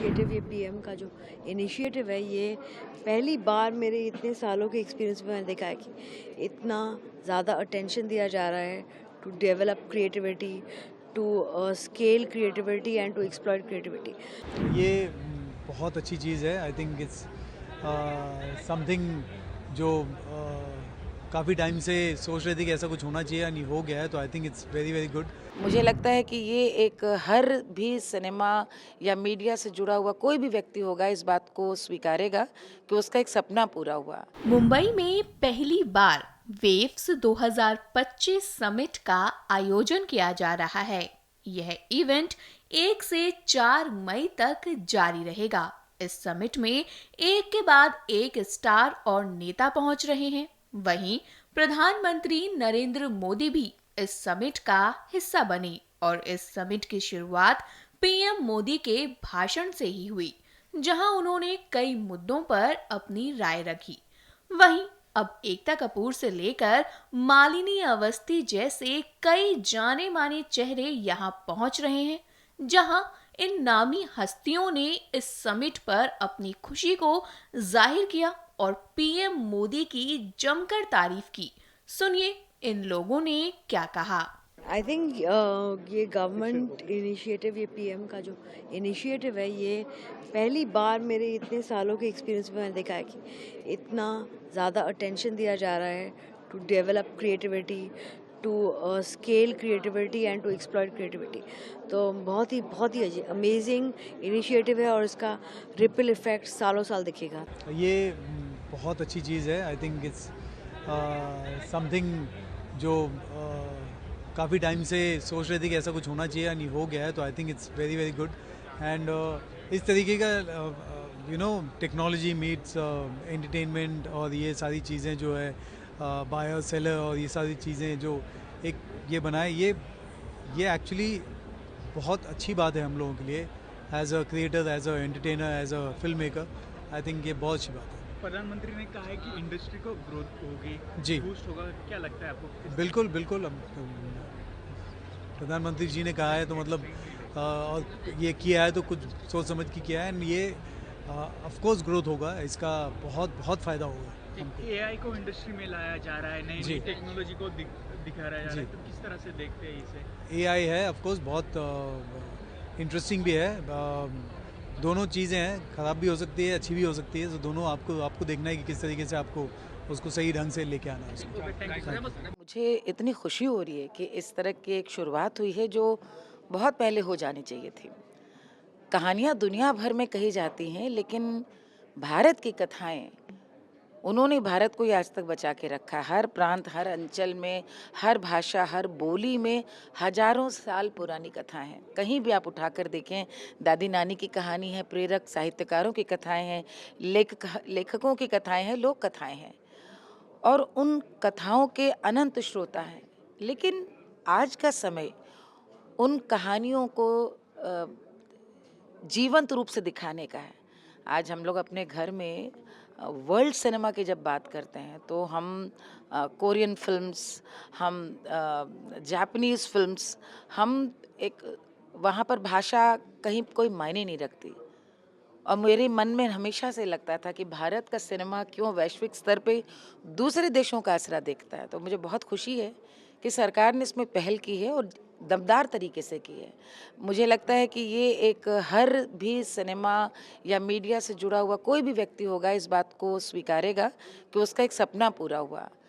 Initiative, ये PM का जो इनिशिएटिव है, ये पहली बार मेरे इतने सालों के एक्सपीरियंस में मैंने देखा है कि इतना ज़्यादा अटेंशन दिया जा रहा है to develop creativity, to scale creativity and to exploit creativity. ये बहुत अच्छी चीज़ है। आई थिंक इट्स समथिंग जो काफ़ी टाइम से सोच रहे थे कि ऐसा कुछ होना चाहिए, नहीं हो गया है, तो I think it's very very good. मुझे लगता है कि ये एक हर भी सिनेमा या मीडिया से जुड़ा हुआ कोई भी व्यक्ति होगा इस बात को स्वीकारेगा कि उसका एक सपना पूरा हुआ। मुंबई में पहली बार वेव्स 2025 समिट का आयोजन किया जा रहा है। यह इवेंट 1 से 4 मई तक जारी रहेगा। इस समिट में एक के बाद एक स्टार और नेता पहुंच रहे हैं। वहीं प्रधानमंत्री नरेंद्र मोदी भी इस समिट का हिस्सा बने और इस समिट की शुरुआत पीएम मोदी के भाषण से ही हुई, जहां उन्होंने कई मुद्दों पर अपनी राय रखी। वहीं अब एकता कपूर से लेकर मालिनी अवस्थी जैसे कई जाने माने चेहरे यहां पहुंच रहे हैं, जहां इन नामी हस्तियों ने इस समिट पर अपनी खुशी को जाहिर किया और पीएम मोदी की जमकर तारीफ की। सुनिए इन लोगों ने क्या कहा। आई थिंक ये गवर्नमेंट इनिशिएटिव, ये पीएम का जो इनिशिएटिव है, ये पहली बार मेरे इतने सालों के एक्सपीरियंस में मैंने देखा है कि इतना ज़्यादा अटेंशन दिया जा रहा है to develop creativity, to scale creativity and to exploit creativity. तो बहुत ही अमेजिंग इनिशिएटिव है और इसका रिपल इफेक्ट सालों साल दिखेगा। ये बहुत अच्छी चीज़ है। आई थिंक इट्स समथिंग जो काफ़ी टाइम से सोच रहे थे कि ऐसा कुछ होना चाहिए, नहीं हो गया है, तो I think it's very very good. And इस तरीके का टेक्नोलॉजी मीट्स एंटरटेनमेंट और ये सारी चीज़ें जो है बायर सेलर और ये सारी चीज़ें जो एक ये बनाए, ये एक्चुअली बहुत अच्छी बात है हम लोगों के लिए, as a creator, as a entertainer, as a film maker. I think ये बहुत अच्छी बात है। प्रधानमंत्री ने कहा है कि इंडस्ट्री को ग्रोथ होगी, जी, बूस्ट होगा। क्या लगता है आपको? बिल्कुल बिल्कुल। प्रधानमंत्री जी ने कहा है तो मतलब और ये किया है तो कुछ सोच समझ के किया है, एंड ये ऑफ कोर्स ग्रोथ होगा, इसका बहुत बहुत फ़ायदा होगा हमको। एआई को इंडस्ट्री में लाया जा रहा है, नई जी। नई टेक्नोलॉजी को दिखाया जा रहा जी। है, तो किस तरह से देखते हैं इसे? एआई है ऑफ कोर्स, बहुत इंटरेस्टिंग भी है। दोनों चीज़ें हैं, ख़राब भी हो सकती है, अच्छी भी हो सकती है, तो दोनों आपको देखना है कि किस तरीके से आपको उसको सही ढंग से लेके आना है उसको। Thank you. मुझे इतनी खुशी हो रही है कि इस तरह की एक शुरुआत हुई है जो बहुत पहले हो जानी चाहिए थी। कहानियाँ दुनिया भर में कही जाती हैं, लेकिन भारत की कथाएं, उन्होंने भारत को ही आज तक बचा के रखा है। हर प्रांत, हर अंचल में, हर भाषा, हर बोली में हजारों साल पुरानी कथाएं हैं। कहीं भी आप उठाकर देखें, दादी नानी की कहानी है, प्रेरक साहित्यकारों की कथाएं हैं, लेखकों की कथाएं हैं, लोक कथाएं हैं, और उन कथाओं के अनंत श्रोता हैं। लेकिन आज का समय उन कहानियों को जीवंत रूप से दिखाने का है। आज हम लोग अपने घर में वर्ल्ड सिनेमा की जब बात करते हैं तो हम कोरियन फिल्म्स, हम जापानीज़ फिल्म्स, हम एक वहाँ पर भाषा कहीं कोई मायने नहीं रखती। और मेरे मन में हमेशा से लगता था कि भारत का सिनेमा क्यों वैश्विक स्तर पे दूसरे देशों का आसरा देखता है। तो मुझे बहुत खुशी है कि सरकार ने इसमें पहल की है और दमदार तरीके से की है। मुझे लगता है कि ये एक हर भी सिनेमा या मीडिया से जुड़ा हुआ कोई भी व्यक्ति होगा इस बात को स्वीकारेगा कि उसका एक सपना पूरा हुआ।